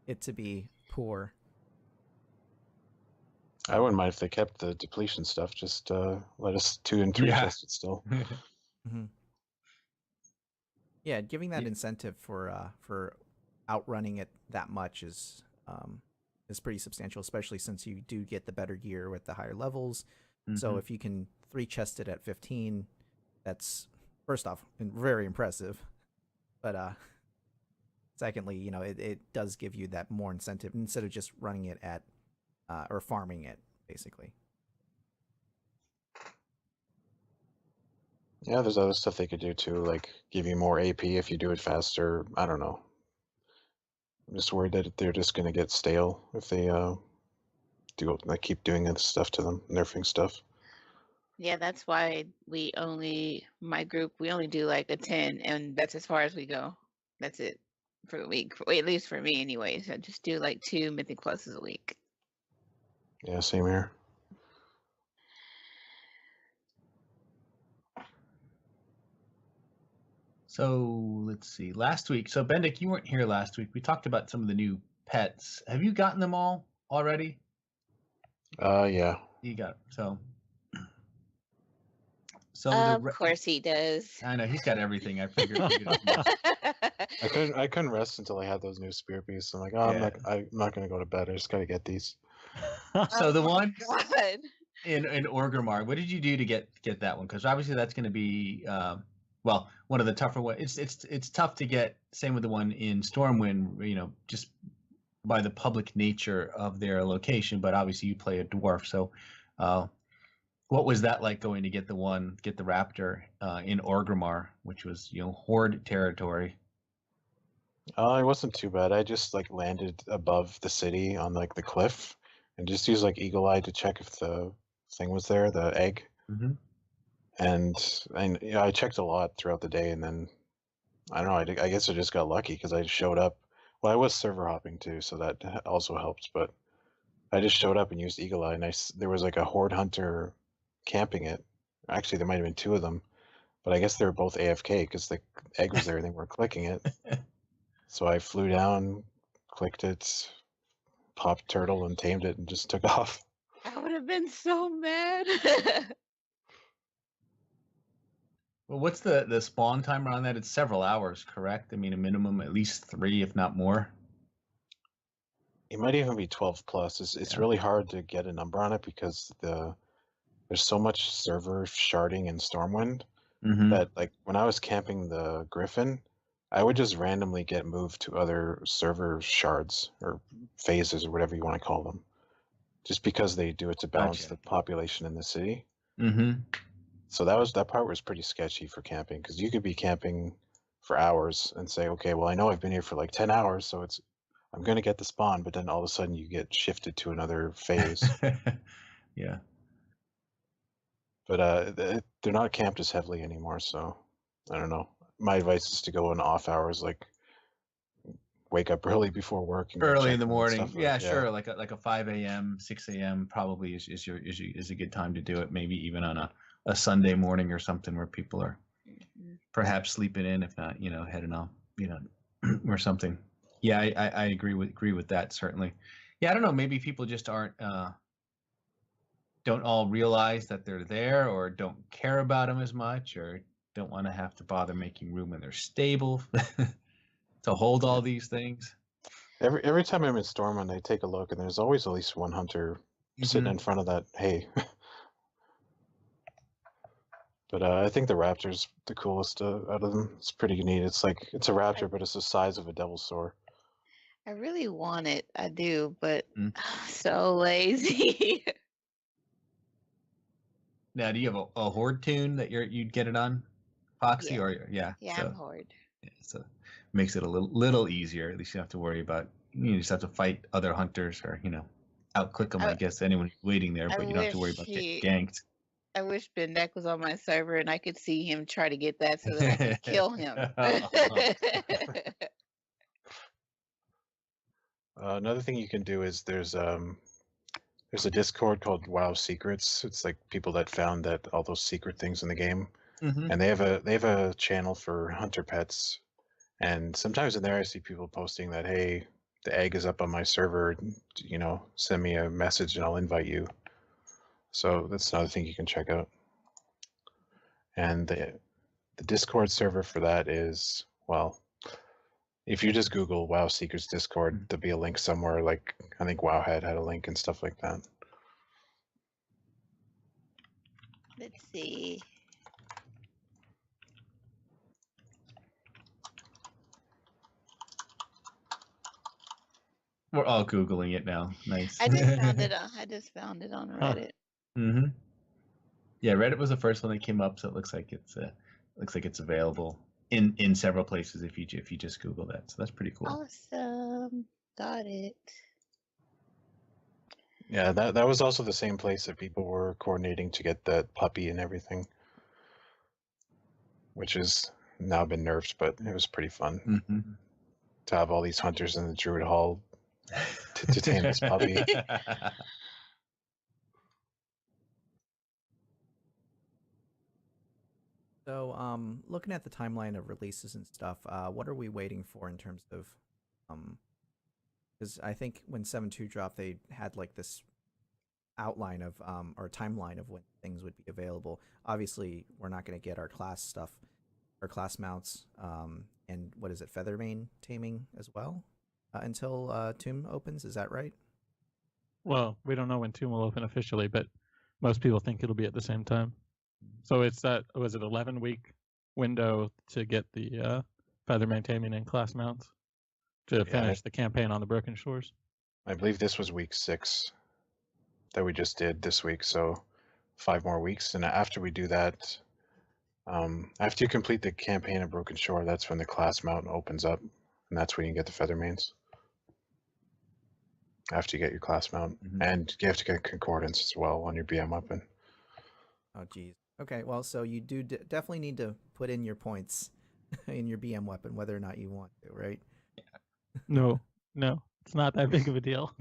it to be poor. I wouldn't mind if they kept the depletion stuff. Just let us 2 and 3 test it still. Yeah, giving that incentive for outrunning it that much is pretty substantial, especially since you do get the better gear with the higher levels. So if you can 3 chest it at 15, that's first off very impressive. But secondly, it does give you that more incentive instead of just running it at or farming it basically. Yeah, there's other stuff they could do too, like give you more AP if you do it faster. I don't know. I'm just worried that they're just gonna get stale if they keep doing this stuff to them, nerfing stuff. Yeah, that's why my group, we only do like a 10, and that's as far as we go. That's it for the week, at least for me anyways. I just do like 2 Mythic Pluses a week. Yeah, same here. So let's see. Last week, so Bendak, you weren't here last week. We talked about some of the new pets. Have you gotten them all already? Yeah. You got them. Of course he does. I know he's got everything. I figured. I couldn't rest until I had those new spear pieces. I'm like, oh, Yeah. I'm not gonna go to bed. I just gotta get these. So the one God. in Orgrimmar, what did you do to get that one? Because obviously that's going to be one of the tougher ones. It's tough to get. Same with the one in Stormwind. Just by the public nature of their location. But obviously you play a dwarf, so what was that like going to get the raptor in Orgrimmar, which was Horde territory? It wasn't too bad. I just like landed above the city on like the cliff, and just used like Eagle Eye to check if the thing was there, the egg. Mm-hmm. And yeah, I checked a lot throughout the day, and then I don't know. I guess I just got lucky because I showed up. Well, I was server hopping too, so that also helped. But I just showed up and used Eagle Eye, and there was like a horde hunter camping it. Actually, there might have been two of them, but I guess they were both AFK because the egg was there and they weren't clicking it. So I flew down, clicked it, popped turtle, and tamed it, and just took off. I would have been so mad. Well, what's the spawn timer on that? It's several hours, correct? I mean, a minimum at least 3, if not more. It might even be 12 plus. It's Yeah. really hard to get a number on it because there's so much server sharding and Stormwind Mm-hmm. that like when I was camping the Griffin, I would just randomly get moved to other server shards or phases or whatever you want to call them, just because they do it to balance Gotcha. the population in the city. Mm-hmm. So that part was pretty sketchy for camping because you could be camping for hours and say, okay, well I know I've been here for like 10 hours, so I'm gonna get the spawn, but then all of a sudden you get shifted to another phase. Yeah. But they're not camped as heavily anymore, so I don't know. My advice is to go in off hours, like wake up early before work and go Early check in the them and morning. stuff. Yeah, sure. Like a 5 a.m., 6 a.m. probably is a good time to do it. Maybe even on a Sunday morning or something where people are perhaps sleeping in, if not, heading off, or something. Yeah, I agree with that, certainly. Yeah, I don't know. Maybe people just don't all realize that they're there, or don't care about them as much, or don't want to have to bother making room in their stable to hold all these things. Every time I'm in Stormwind, I take a look, and there's always at least one hunter sitting in front of that hay. But I think the raptor's the coolest out of them. It's pretty neat. It's a raptor, but it's the size of a devil's sword. I really want it. I do, but Mm. so lazy. Now, do you have a horde tune that you'd get it on, Foxy? Yeah. Or yeah, Yeah, so, I'm horde. yeah, so makes it a little easier. At least you don't have to worry about. You just have to fight other hunters, or outclick them. I guess anyone waiting there, but you don't have to worry about getting ganked. I wish Bendak was on my server and I could see him try to get that so that I could kill him. Another thing you can do is there's a Discord called WoW Secrets. It's like people that found that all those secret things in the game, and they have a channel for hunter pets. And sometimes in there, I see people posting that, hey, the egg is up on my server. Send me a message and I'll invite you. So that's another thing you can check out. And the Discord server for that is, well, if you just Google WoW Secrets Discord, there'll be a link somewhere. Like I think WoW had a link and stuff like that. Let's see. We're all Googling it now. Nice. I just found it on Reddit. Mm-hmm. Yeah, Reddit was the first one that came up, so it looks like it's available in several places if you just Google that. So that's pretty cool. Awesome. Got it. Yeah, that was also the same place that people were coordinating to get that puppy and everything, which has now been nerfed, but it was pretty fun to have all these hunters in the Druid Hall to tame this puppy. So, looking at the timeline of releases and stuff, what are we waiting for in terms of, because I think when 7.2 dropped, they had like this outline of, or timeline of when things would be available. Obviously, we're not going to get our class stuff, our class mounts, and what is it, Feathermane taming as well, until Tomb opens. Is that right? Well, we don't know when Tomb will open officially, but most people think it'll be at the same time. So it's that, was it 11-week window to get the Feathermane taming and class mounts to finish the campaign on the Broken Shores? I believe this was week 6 that we just did this week, so 5 more weeks. And after we do that, after you complete the campaign of Broken Shore, that's when the class mount opens up. and that's when you get the feather mains. After you get your class mount, Mhm. and you have to get concordance as well on your BM weapon. Oh, geez. Okay, well, so you do definitely need to put in your points in your BM weapon, whether or not you want to, right? No, it's not that big of a deal.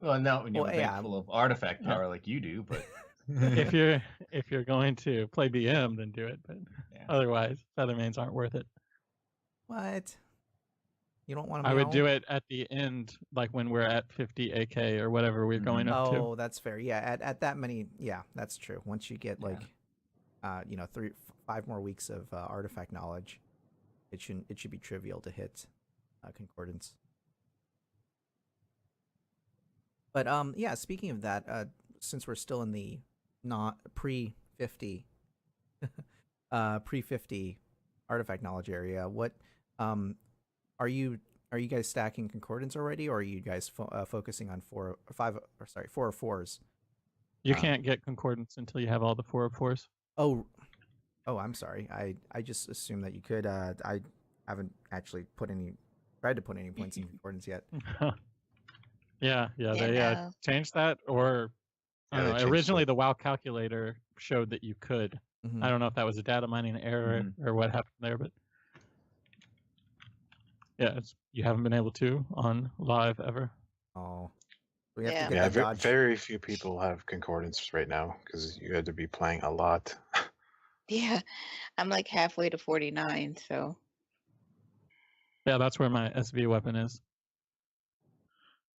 Well, not when you have Well, a bank yeah. full of artifact Yeah. power like you do, but If you're going to play BM, then do it. But Yeah. otherwise, feather mains aren't worth it. What? You don't want to I would do it at the end, like when we're at 50 AK or whatever we're going up to. Oh, that's fair. Yeah, at that many, yeah, that's true. Once you get like, 5 more weeks of artifact knowledge, it should be trivial to hit concordance. But yeah, speaking of that, since we're still in the not pre-50 artifact knowledge area, what are you guys stacking concordance already, or are you guys focusing on 4 or 4s? You can't get concordance until you have all the 404s. Oh, I'm sorry. I just assumed that you could. I haven't actually tried to put any points in concordance yet. Yeah, Yeah, they no. changed that, or I Yeah, don't they know. changed Originally, it. the WoW calculator showed that you could. Mhm. I don't know if that was a data mining error or what happened there, but yeah, you haven't been able to on live ever. Oh, we have Yeah. to get Yeah, that dodge. very few people have concordance right now because you had to be playing a lot. Yeah, I'm like halfway to 49, so Yeah, that's where my SV weapon is.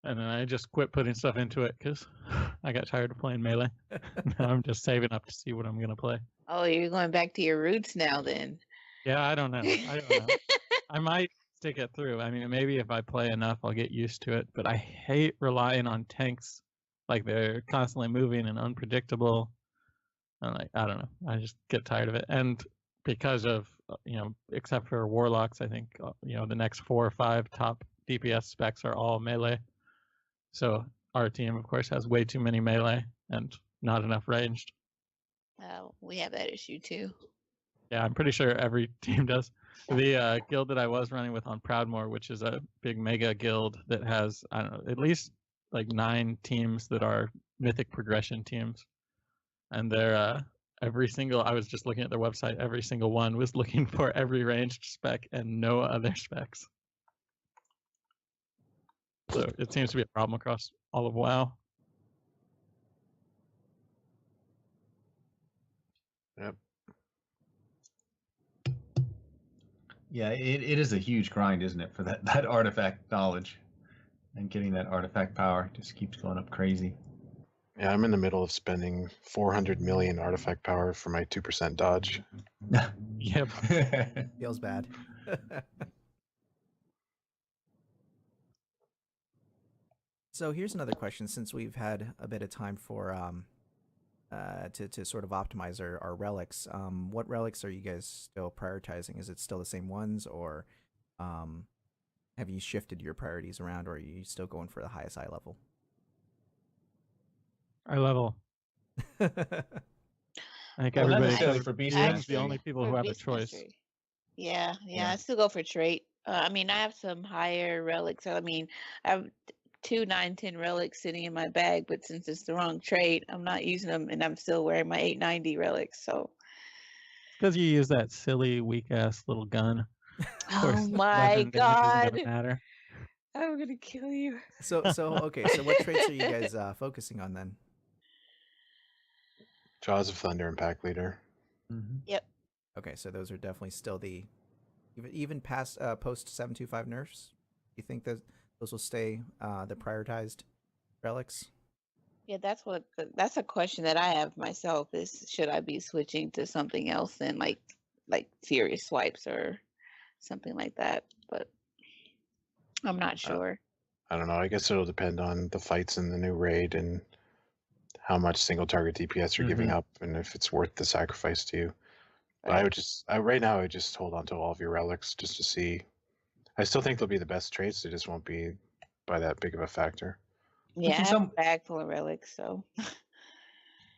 And then I just quit putting stuff into it because I got tired of playing melee. Now I'm just saving up to see what I'm gonna play. oh, you're going back to your roots now then. Yeah, I don't know. I might stick it through. I mean, maybe if I play enough, I'll get used to it. But I hate relying on tanks, like they're constantly moving and unpredictable. And like, I don't know. I just get tired of it. And because of except for warlocks, I think the next 4 or 5 top DPS specs are all melee. So our team, of course, has way too many melee and not enough ranged. We have that issue too. Yeah, I'm pretty sure every team does. The guild that I was running with on Proudmoore, which is a big mega guild that has, I don't know, at least like 9 teams that are mythic progression teams. And they're I was just looking at their website, every single one was looking for every ranged spec and no other specs. So it seems to be a problem across all of WoW. Yep. Yeah, it is a huge grind, isn't it, for that artifact knowledge and getting that artifact power just keeps going up crazy. Yeah, I'm in the middle of spending 400 million artifact power for my 2% dodge. Yep. Feels bad. So here's another question, since we've had a bit of time for to sort of optimize our relics. What relics are you guys still prioritizing? Is it still the same ones, or have you shifted your priorities around, or are you still going for the highest eye level? Eye level. I think Well, not everybody necessarily says for beast Ian's mastery. the only people who For have a beast choice. mastery. Yeah, Yeah. I still go for trait. I mean, I have some higher relics. I mean, I have 2 910 relics sitting in my bag, but since it's the wrong trait, I'm not using them, and I'm still wearing my 890 relics. So, Because you use that silly, weak ass little gun. Of course, oh my weapon damage isn't god, gonna matter. I'm gonna kill you. So okay. So what traits are you guys focusing on then? Jaws of Thunder and Pack Leader. Yep. Okay, so those are definitely still the even past post 725 nerfs. You think that those will stay the prioritized relics? Yeah, that's a question that I have myself. Is should I be switching to something else than like Furious Swipes or something like that? But I'm not sure. I don't know. I guess it'll depend on the fights in the new raid and how much single target DPS you're giving up, and if it's worth the sacrifice to you. But I would right now I would just hold on to all of your relics just to see. I still think they'll be the best traits. They just won't be by that big of a factor. Yeah, I in have some- a bag full of relics, so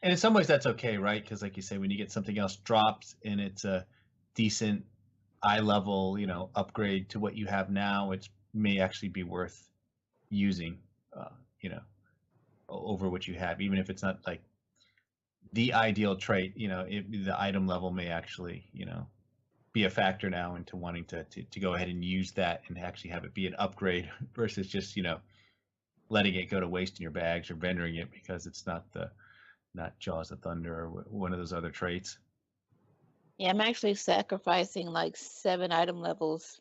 And in some ways, that's okay, right? Because, like you say, when you get something else dropped and it's a decent eye level, upgrade to what you have now, it may actually be worth using, over what you have, even if it's not like the ideal trait. The item level may actually, be a factor now into wanting to go ahead and use that and actually have it be an upgrade versus just, letting it go to waste in your bags or vendoring it because it's not Jaws of Thunder or one of those other traits. Yeah, I'm actually sacrificing like 7 item levels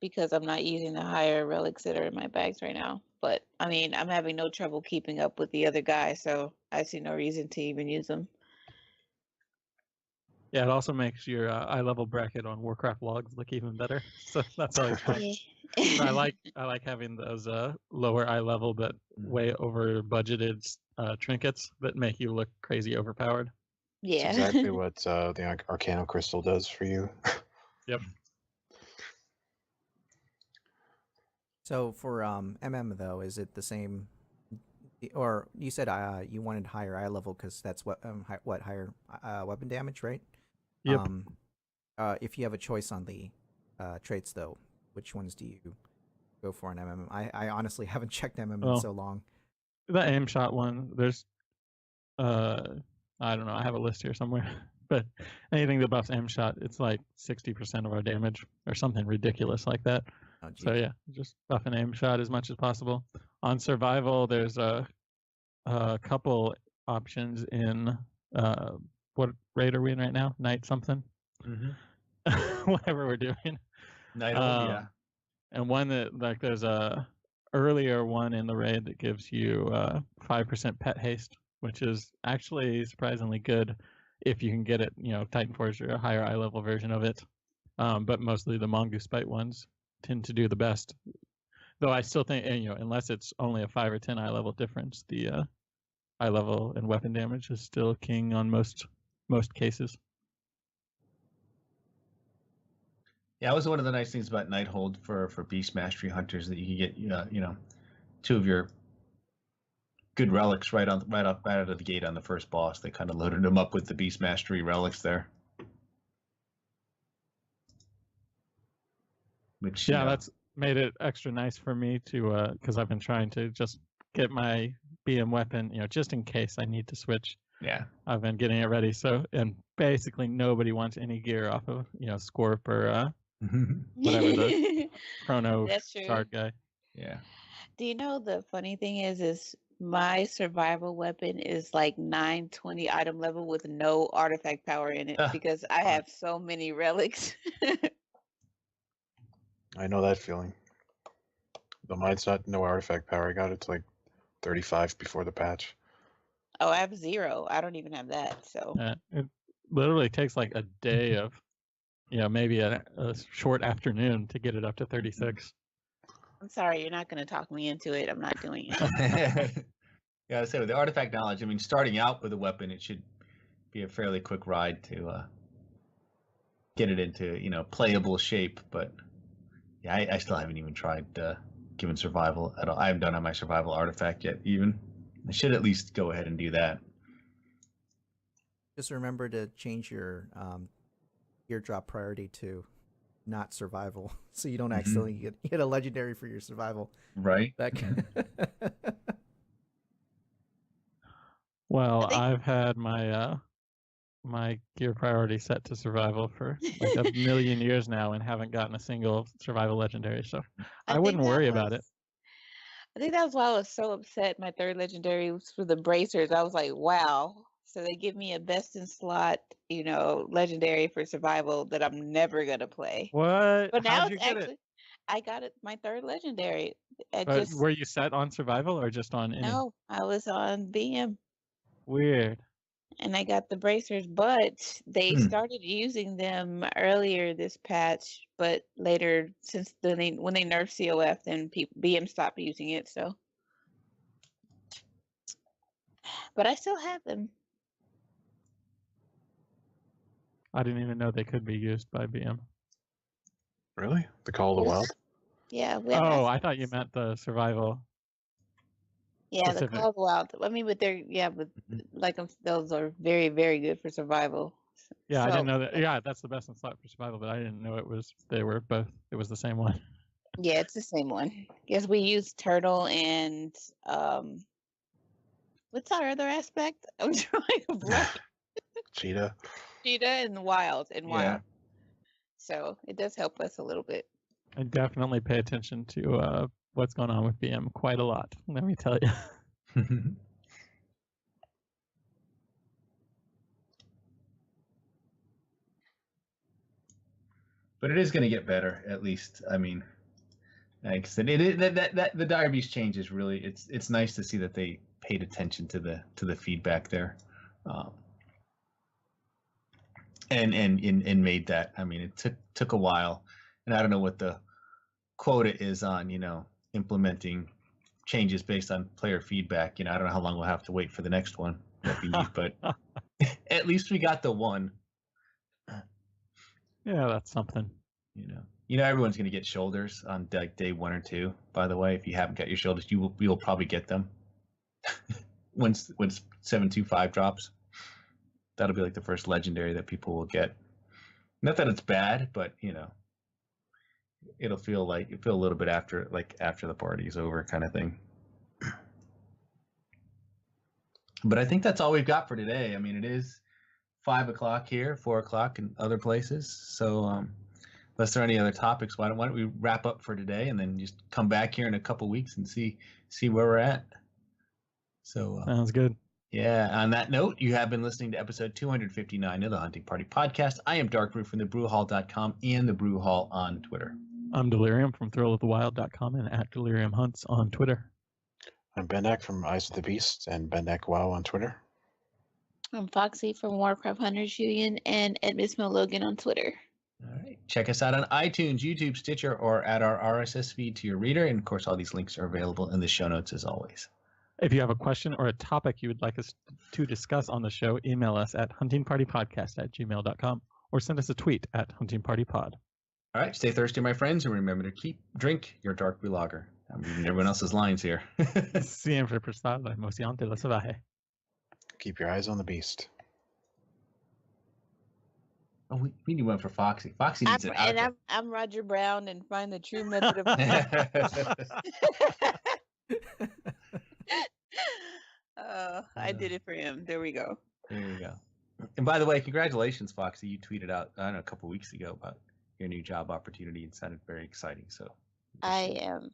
because I'm not using the higher relics that are in my bags right now. But I mean, I'm having no trouble keeping up with the other guys, so I see no reason to even use them. Yeah, it also makes your eye level bracket on Warcraft logs look even better. So that's always fun. So I like having those lower eye level but way over budgeted trinkets that make you look crazy overpowered. Yeah. It's exactly what the Arcano Crystal does for you. Yep. So for MM though, is it the same? Or you said you wanted higher eye level because that's what higher weapon damage, right? Yep. If you have a choice on the traits though, which ones do you go for in MM? I honestly haven't checked MM in so long. The aim shot one, there's I don't know, I have a list here somewhere. But anything that buffs aim shot, it's like 60% of our damage or something ridiculous like that. Oh, so yeah, just buff an aim shot as much as possible. On survival, there's a couple options in what raid are we in right now? Night something. Whatever we're doing. Night hold, yeah. And one that there's a earlier one in the raid that gives you 5% pet haste, which is actually surprisingly good if you can get it. Titan Forge or a higher eye level version of it. But mostly the Mongoose Bite ones tend to do the best. Though I still think, unless it's only a 5 or 10 eye level difference, the eye level and weapon damage is still king on most cases. Yeah, that was one of the nice things about Nighthold for Beast Mastery hunters, that you can get 2 of your good relics right out of the gate on the first boss. They kind of loaded them up with the Beast Mastery relics there. Which that's made it extra nice for me to because I've been trying to just get my BM weapon, just in case I need to switch. Yeah, I've been getting it ready. So, and basically nobody wants any gear off of Scorp or whatever the Chrono Shard guy. Yeah. Do you know the funny thing is my survival weapon is like 920 item level with no artifact power in it because I have so many relics. I know that feeling. Though mine's not no artifact power. I got it to like 35 before the patch. Oh, I have 0. I don't even have that. So it literally takes like a day of, maybe a short afternoon to get it up to 36. I'm sorry, you're not going to talk me into it. I'm not doing it. Yeah, I say with the artifact knowledge, I mean, starting out with a weapon, it should be a fairly quick ride to get it into playable shape. But yeah, I still haven't even tried giving survival at all. I haven't done on my survival artifact yet. Even I should at least go ahead and do that. Just remember to change your gear drop priority to not survival, so you don't accidentally get a legendary for your survival. Right. Well, I've had my my gear priority set to survival for like a million years now and haven't gotten a single survival legendary, so I wouldn't worry about it. I think that's why I was so upset. My 3rd legendary was for the bracers. I was like, wow. So they give me a best in slot, legendary for survival that I'm never gonna play. What? But now How'd you get it? I got it, my 3rd legendary. Were you set on survival or just on any? No, I was on BM. Weird. And I got the bracers, but they started using them earlier this patch, but later, since when they nerfed COF, then BM stopped using it. So, but I still have them. I didn't even know they could be used by BM. Really? The Call of the Wild? Yeah. I thought you meant the survival. Yeah, specific. the Call of the Wild. I mean, but they're like those are very, very good for survival. Yeah, I didn't So, know that. Yeah, that's the best in slot for survival, but I didn't know they were both. It was the same one. yeah, it's the same one. Yes, we use turtle and what's our other aspect? I'm trying to blank. Cheetah. Cheetah and wild and Yeah. wild. So it does help us a little bit. I definitely pay attention to what's going on with BM quite a lot. Let me tell you. But it is going to get better, at least. I mean, like I said, the Dire Beast change is really it's nice to see that they paid attention to the feedback there, and made that. I mean, it took a while, and I don't know what the quota is on implementing changes based on player feedback. I don't know how long we'll have to wait for the next one that we need, but at least we got the one. Yeah, that's something. Everyone's gonna get shoulders on day 1 or 2. By the way, if you haven't got your shoulders, you'll probably get them once 725 drops. That'll be like the first legendary that people will get. Not that it's bad, but it'll feel a little bit after the party's over, kind of thing. But I think that's all we've got for today. I mean, it is 5 o'clock here, 4 o'clock in other places. So unless there are any other topics, why don't we wrap up for today and then just come back here in a couple weeks and see where we're at. So Sounds good. Yeah, on that note, you have been listening to episode 259 of the Hunting Party Podcast. I am Darkbrew from thebrewhall.com and the Brew Hall on Twitter. I'm Delirium from thrillofthewild.com and at Delirium Hunts on Twitter. I'm Bendak from Eyes of the Beast and Bendak Wow on Twitter. I'm Foxy from Warcraft Hunters Union and Edmismo Logan on Twitter. All right. Check us out on iTunes, YouTube, Stitcher, or at our RSS feed to your reader. And of course, all these links are available in the show notes as always. If you have a question or a topic you would like us to discuss on the show, email us at huntingpartypodcast@gmail.com or send us a tweet at huntingpartypod. All right. Stay thirsty, my friends, and remember to drink your dark brew lager. I'm reading everyone else's lines here. Siempre prestar la emoción de la salvaje. Keep your eyes on the beast. Oh, we need one for Foxy. Foxy needs it out there. I'm Roger Brown and find the true method of. I did it for him. There we go. There you go. And by the way, congratulations, Foxy. You tweeted out, I don't know, a couple weeks ago about your new job opportunity. It sounded very exciting. So I am.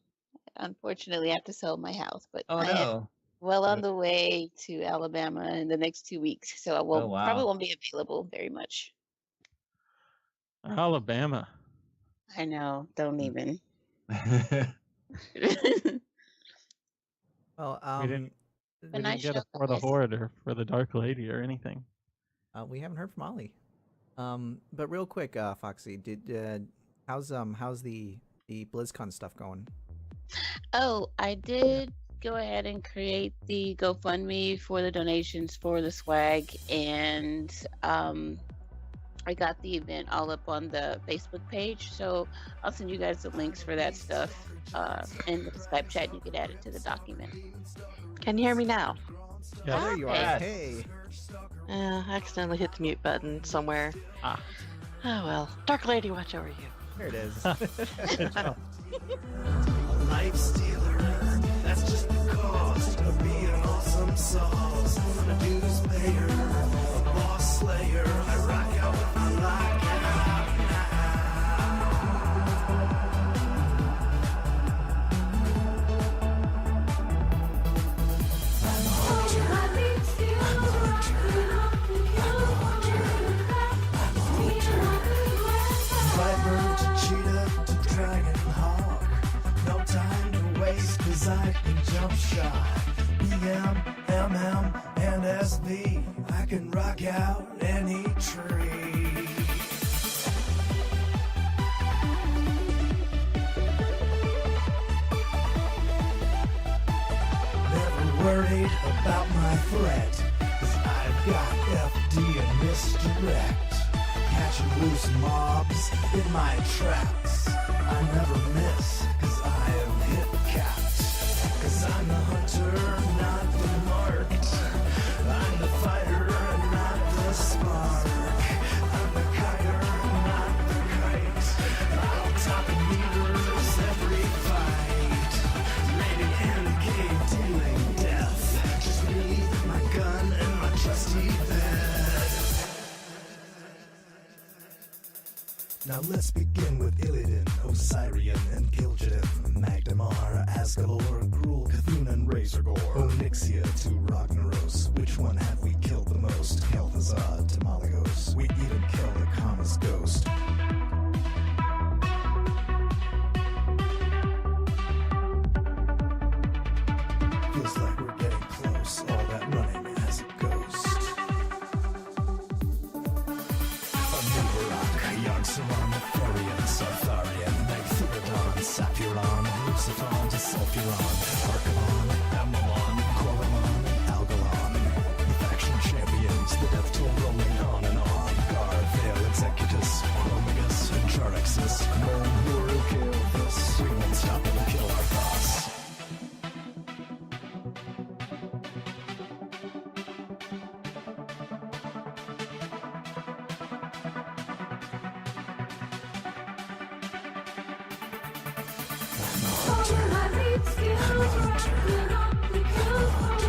Unfortunately, I have to sell my house, but oh I am no. well on the way to Alabama in the next 2 weeks. So I will Oh, wow. probably won't be available very much. Alabama. I know. Don't even. Well, We didn't nice get show, it for the guys. Horde or for the Dark Lady or anything. we haven't heard from Ollie. But real quick, Foxy, how's the BlizzCon stuff going? Oh, I did go ahead and create the GoFundMe for the donations for the swag, and I got the event all up on the Facebook page, so I'll send you guys the links for that stuff in the Skype chat, and you can add it to the document. Can you hear me now? Yeah. There you are. Yes. Hey. I accidentally hit the mute button somewhere. Ah. Oh well. Dark Lady, watch over you. There it is. Good job. A life stealer, that's just the cost of being awesome sauce. A dues payer, a boss slayer. I rock out with my lockout Viper to cheetah to dragon hawk. No time to waste, cause I can jump shot. BM, MM, and SV. I can rock out any tree. Never worried about my threat, cause I've got FD and misdirect. Catching loose mobs in my traps. I never miss, cause I am hit capped. Cause I'm the hunter, not the marked. I'm the fighter, not the spark. Now let's begin with Illidan, Osirian, and Gil'jadan, Magdamar, Asgalor, Gruul, Cthulhu, and Razorgore, Onyxia to Ragnaros. Which one have we killed the most? Kel'Thuzad to Malygos. We even killed Akama's ghost. Feels like we're getting close, all that running as a ghost. Yogg-Saron, Therian, Sartharian, Magtheridon, Sapuron, Luciton to Sulfuron, Archimon, Amalon, Coromon, and Algalon. The faction champions, the death toll rolling on and on. Garvale, Executus, Chromagus, and Charexus. Moon, Luru, kill this. We won't stop and kill our boss. I'm a hunter.